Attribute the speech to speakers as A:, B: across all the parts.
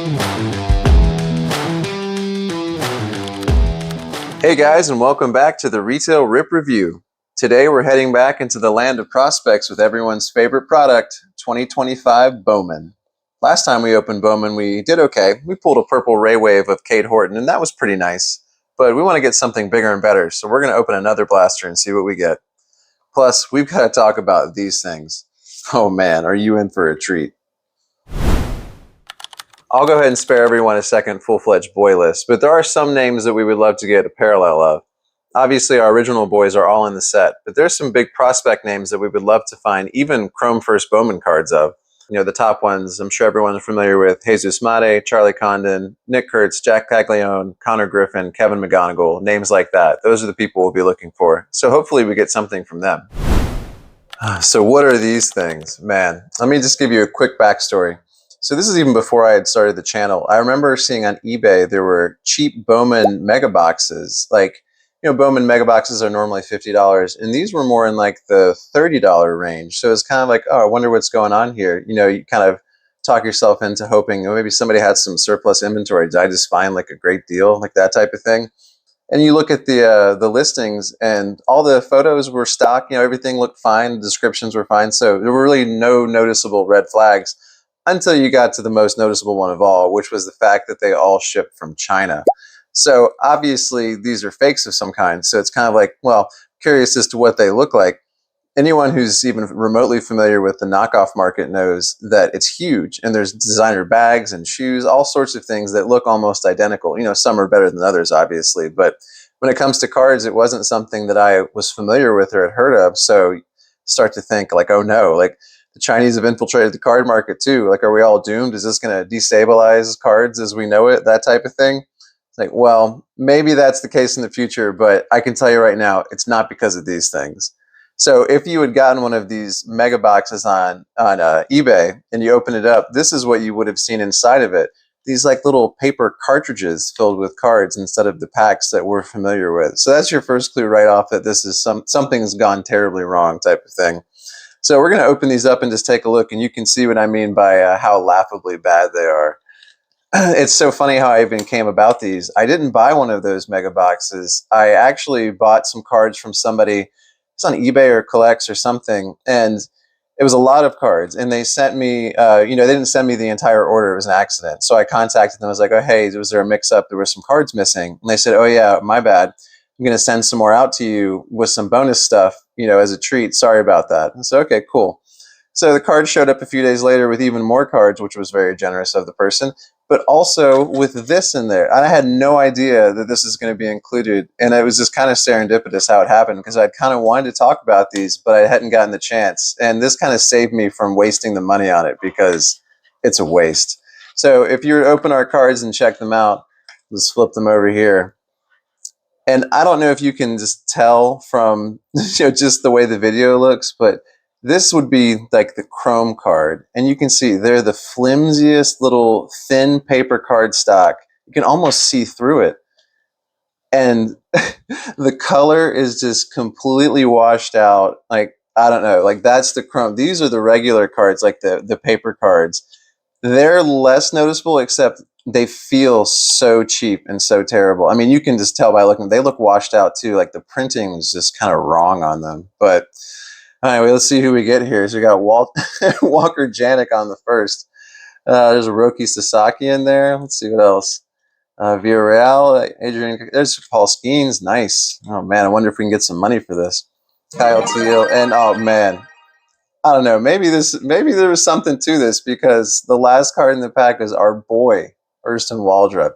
A: Hey guys, and welcome back to the Retail Rip Review. Today we're heading back into the land of prospects with everyone's favorite product, 2025 Bowman. Last time we opened Bowman, we did okay. We pulled a purple ray wave of Kate Horton, and that was pretty nice. But we want to get something bigger and better, so we're going to open another blaster and see what we get. Plus, we've got to talk about these things. Oh man, are you in for a treat? I'll go ahead and spare everyone a second full-fledged boy list, but there are some names that we would love to get a parallel of. Obviously, our original boys are all in the set, but there's some big prospect names that we would love to find even Chrome First Bowman cards of. You know, the top ones, I'm sure everyone's familiar with Jesus Mate, Charlie Condon, Nick Kurtz, Jack Caglione, Connor Griffin, Kevin McGonigal, names like that. Those are the people we'll be looking for. So hopefully we get something from them. So what are these things? Man, let me just give you a quick backstory. So this is even before I had started the channel. I remember seeing on eBay there were cheap Bowman mega boxes. Like, you know, Bowman mega boxes are normally $50, and these were more in like the $30 range. So it's kind of like, oh, I wonder what's going on here. You know, you kind of talk yourself into hoping, oh, maybe somebody had some surplus inventory. Did I just find like a great deal, like that type of thing? And you look at the listings, and all the photos were stock. You know, everything looked fine. The descriptions were fine. So there were really no noticeable red flags until you got to the most noticeable one of all, which was the fact that they all ship from China. So obviously these are fakes of some kind. So it's kind of like, well, curious as to what they look like. Anyone who's even remotely familiar with the knockoff market knows that it's huge, and there's designer bags and shoes, all sorts of things that look almost identical. You know, some are better than others, obviously, but when it comes to cards, it wasn't something that I was familiar with or had heard of. So start to think like, oh no, like the Chinese have infiltrated the card market too. Like, are we all doomed? Is this going to destabilize cards as we know it? That type of thing. It's like, well, maybe that's the case in the future, but I can tell you right now, it's not because of these things. So if you had gotten one of these mega boxes on eBay and you open it up, this is what you would have seen inside of it. These like little paper cartridges filled with cards instead of the packs that we're familiar with. So that's your first clue right off that this is something's gone terribly wrong type of thing. So we're going to open these up and just take a look, and you can see what I mean by how laughably bad they are. It's so funny how I even came about these. I didn't buy one of those mega boxes. I actually bought some cards from somebody. It's on eBay or Collects or something, and it was a lot of cards. And they sent me, you know, they didn't send me the entire order. It was an accident. So I contacted them. I was like, oh, hey, was there a mix-up? There were some cards missing. And they said, oh, yeah, my bad. I'm going to send some more out to you with some bonus stuff, you know, as a treat. Sorry about that. And so, okay, cool. So the card showed up a few days later with even more cards, which was very generous of the person, but also with this in there. And I had no idea that this is going to be included. And it was just kind of serendipitous how it happened, because I'd kind of wanted to talk about these, but I hadn't gotten the chance. And this kind of saved me from wasting the money on it, because it's a waste. So if you were to open our cards and check them out, let's flip them over here. And I don't know if you can just tell from just the way the video looks, but this would be like the Chrome card. And you can see they're the flimsiest little thin paper card stock. You can almost see through it. And the color is just completely washed out. Like, I don't know, like that's the Chrome. These are the regular cards, like the paper cards. They're less noticeable, except they feel so cheap and so terrible. I mean, you can just tell by looking. They look washed out too. Like the printing is just kind of wrong on them. But anyway, let's see who we get here. So we got Walker Janik on the first. There's a Roki Sasaki in there. Let's see what else. Villarreal, Adrian. There's Paul Skeens. Nice. Oh man, I wonder if we can get some money for this. Kyle Teal, and oh man, I don't know. Maybe there was something to this, because the last card in the pack is our boy, Erston Waldrop.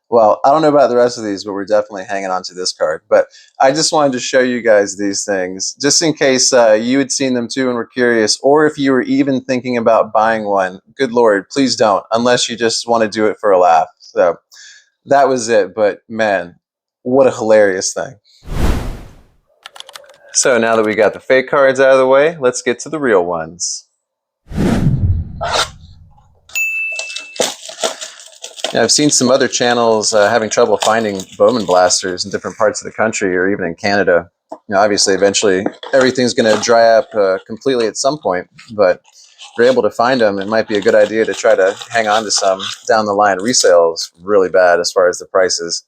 A: Well, I don't know about the rest of these, but we're definitely hanging on to this card. But I just wanted to show you guys these things, just in case you had seen them too and were curious, or if you were even thinking about buying one. Good Lord, please don't, unless you just want to do it for a laugh. So that was it. But man, what a hilarious thing. So now that we got the fake cards out of the way, let's get to the real ones. Now, I've seen some other channels having trouble finding Bowman blasters in different parts of the country, or even in Canada. You know, obviously, eventually, everything's going to dry up completely at some point. But you're able to find them, it might be a good idea to try to hang on to some down the line. Resale is really bad as far as the prices.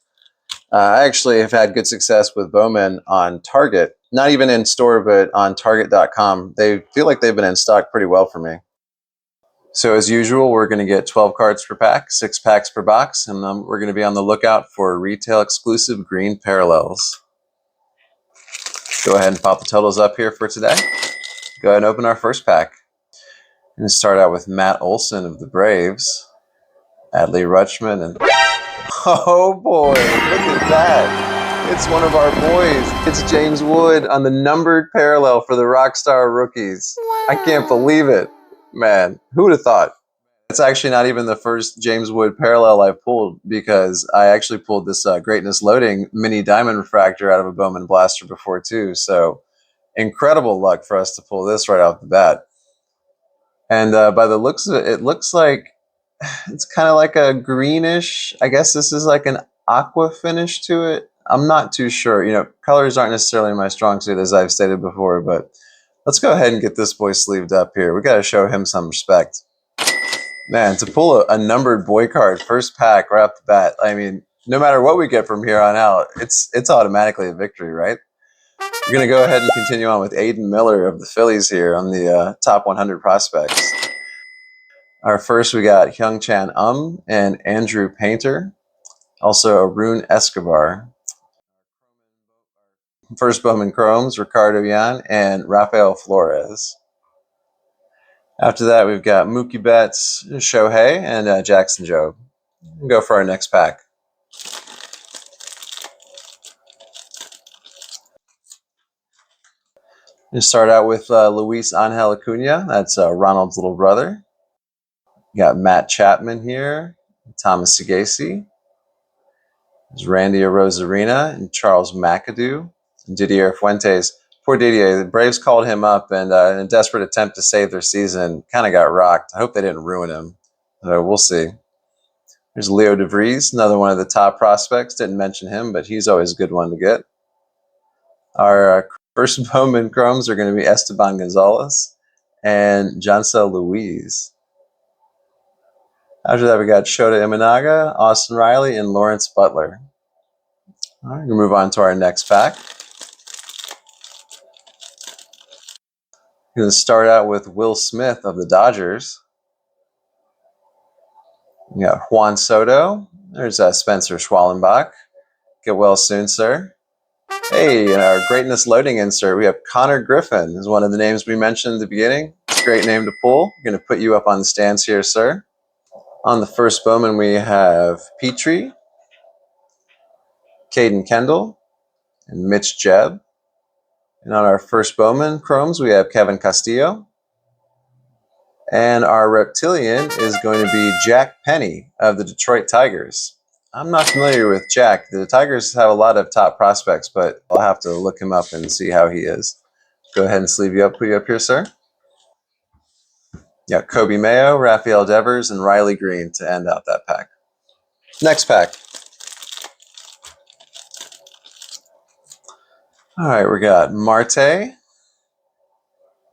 A: I actually have had good success with Bowman on Target, not even in store, but on Target.com. They feel like they've been in stock pretty well for me. So as usual, we're going to get 12 cards per pack, 6 packs per box, and we're going to be on the lookout for retail exclusive green parallels. Go ahead and pop the totals up here for today. Go ahead and open our first pack. And start out with Matt Olson of the Braves, Adley Rutschman, and oh boy, look at that. It's one of our boys. It's James Wood on the numbered parallel for the Rockstar Rookies. I can't believe it. Man, who would have thought? It's actually not even the first James Wood parallel I've pulled, because I actually pulled this Greatness Loading mini diamond refractor out of a Bowman Blaster before too. So incredible luck for us to pull this right off the bat. And by the looks of it, it looks like it's kind of like a greenish. I guess this is like an aqua finish to it. I'm not too sure. You know, colors aren't necessarily my strong suit, as I've stated before, but let's go ahead and get this boy sleeved up here. We got to show him some respect. Man, to pull a numbered boy card, first pack right off the bat, I mean, no matter what we get from here on out, it's automatically a victory, right? We're going to go ahead and continue on with Aiden Miller of the Phillies here on the top 100 prospects. Our first, we got Hyung Chan and Andrew Painter, also Arun Escobar. First Bowman Chromes, Ricardo Yan and Rafael Flores. After that, we've got Mookie Betts, Shohei, and Jackson Jobe. We'll go for our next pack. We'll start out with Luis Angel Acuna. That's Ronald's little brother. We got Matt Chapman here, Thomas Sagasi. There's Randy Arozarena and Charles McAdoo, and Didier Fuentes. Poor Didier, the Braves called him up, and in a desperate attempt to save their season, kind of got rocked. I hope they didn't ruin him. So we'll see. There's Leo DeVries, another one of the top prospects. Didn't mention him, but he's always a good one to get. Our first Bowman Chromes are going to be Esteban Gonzalez and Jansel Louise. After that, we got Shota Imanaga, Austin Riley, and Lawrence Butler. All right, we'll move on to our next pack. We're going to start out with Will Smith of the Dodgers. We got Juan Soto. There's Spencer Schwallenbach. Get well soon, sir. Hey, in our Greatness Loading insert, we have Connor Griffin, is one of the names we mentioned at the beginning. It's a great name to pull. We're going to put you up on the stands here, sir. On the first Bowman, we have Petrie, Caden Kendall, and Mitch Jebb. And on our first Bowman Chromes, we have Kevin Castillo. And our Reptilian is going to be Jack Penny of the Detroit Tigers. I'm not familiar with Jack. The Tigers have a lot of top prospects, but I'll have to look him up and see how he is. Go ahead and sleeve you up, put you up here, sir. Yeah, Kobe Mayo, Rafael Devers, and Riley Green to end out that pack. Next pack. All right, we got Marte,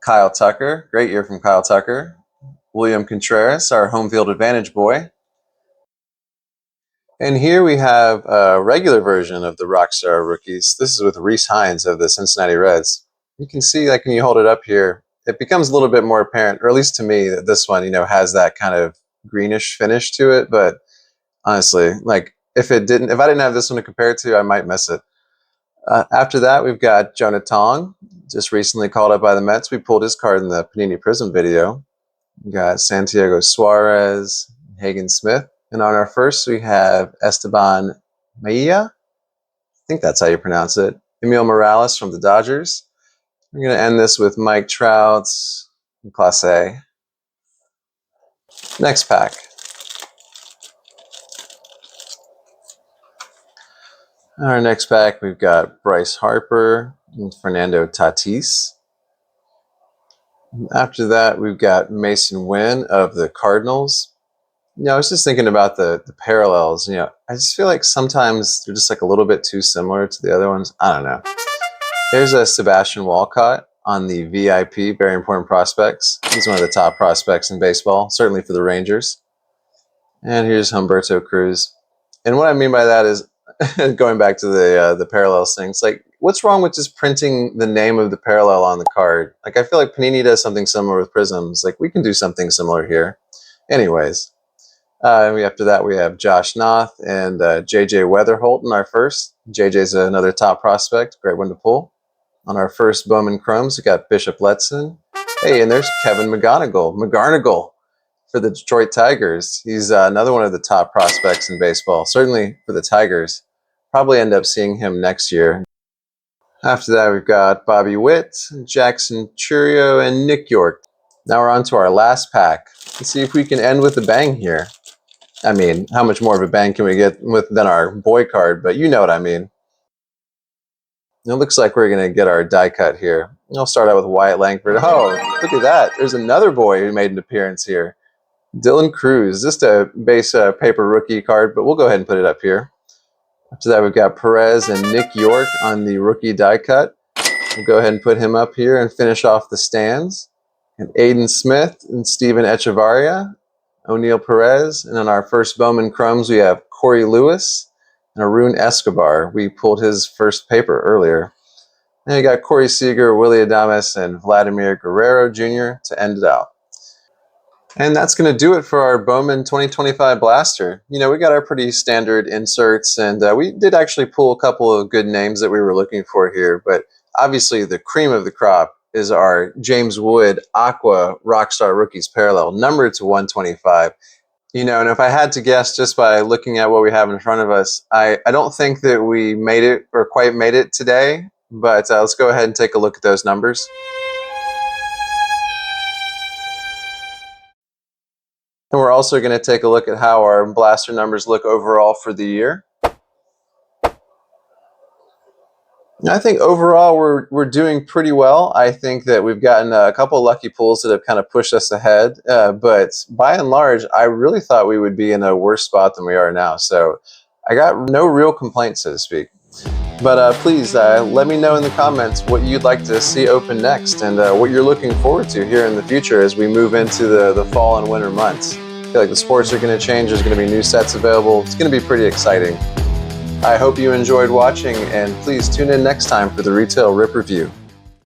A: Kyle Tucker. Great year from Kyle Tucker. William Contreras, our home field advantage boy. And here we have a regular version of the Rockstar Rookies. This is with Reese Hines of the Cincinnati Reds. You can see, like, when you hold it up here, it becomes a little bit more apparent, or at least to me, that this one, you know, has that kind of greenish finish to it. But honestly, like, if I didn't have this one to compare it to, I might miss it. After that, we've got Jonah Tong, just recently called up by the Mets. We pulled his card in the Panini Prism video. We got Santiago Suarez, Hagen Smith. And on our first, we have Esteban Maia. I think that's how you pronounce it. Emil Morales from the Dodgers. We're going to end this with Mike Trout in Class A. Next pack. Our next pack, we've got Bryce Harper and Fernando Tatis. After that, we've got Mason Wynn of the Cardinals. You know, I was just thinking about the parallels. You know, I just feel like sometimes they're just like a little bit too similar to the other ones. I don't know. There's a Sebastian Walcott on the VIP, very important prospects. He's one of the top prospects in baseball, certainly for the Rangers. And here's Humberto Cruz. And what I mean by that is, going back to the parallels thing, it's like, what's wrong with just printing the name of the parallel on the card? Like, I feel like Panini does something similar with Prisms. Like, we can do something similar here. Anyways, after that, we have Josh Noth and J.J. Weatherholt in our first. J.J.'s another top prospect, great one to pull. On our first Bowman Chromes, we got Bishop Letson. Hey, and there's Kevin McGarnagle for the Detroit Tigers. He's another one of the top prospects in baseball, certainly for the Tigers. Probably end up seeing him next year. After that, we've got Bobby Witt, Jackson Churio, and Nick York. Now we're on to our last pack. Let's see if we can end with a bang here. I mean, how much more of a bang can we get than our boy card, but you know what I mean. It looks like we're going to get our die cut here. I'll start out with Wyatt Langford. Oh, look at that. There's another boy who made an appearance here. Dylan Cruz. Just a base paper rookie card, but we'll go ahead and put it up here. After that, we've got Perez and Nick York on the rookie die cut. We'll go ahead and put him up here and finish off the stands. And Aiden Smith and Steven Echevarria, O'Neill Perez. And on our first Bowman Chromes, we have Corey Lewis and Arun Escobar. We pulled his first paper earlier. And you got Corey Seager, Willie Adames, and Vladimir Guerrero Jr. to end it out. And that's going to do it for our Bowman 2025 Blaster. You know, we got our pretty standard inserts, and we did actually pull a couple of good names that we were looking for here, but obviously the cream of the crop is our James Wood Aqua Rockstar Rookies Parallel, numbered to 125. You know, and if I had to guess just by looking at what we have in front of us, I don't think that we made it or quite made it today, but let's go ahead and take a look at those numbers. And we're also going to take a look at how our blaster numbers look overall for the year. I think overall we're doing pretty well. I think that we've gotten a couple of lucky pulls that have kind of pushed us ahead. But by and large, I really thought we would be in a worse spot than we are now. So I got no real complaints, so to speak. But please let me know in the comments what you'd like to see open next and what you're looking forward to here in the future as we move into the fall and winter months. I feel like the sports are going to change. There's going to be new sets available. It's going to be pretty exciting. I hope you enjoyed watching, and please tune in next time for the Retail Rip Review.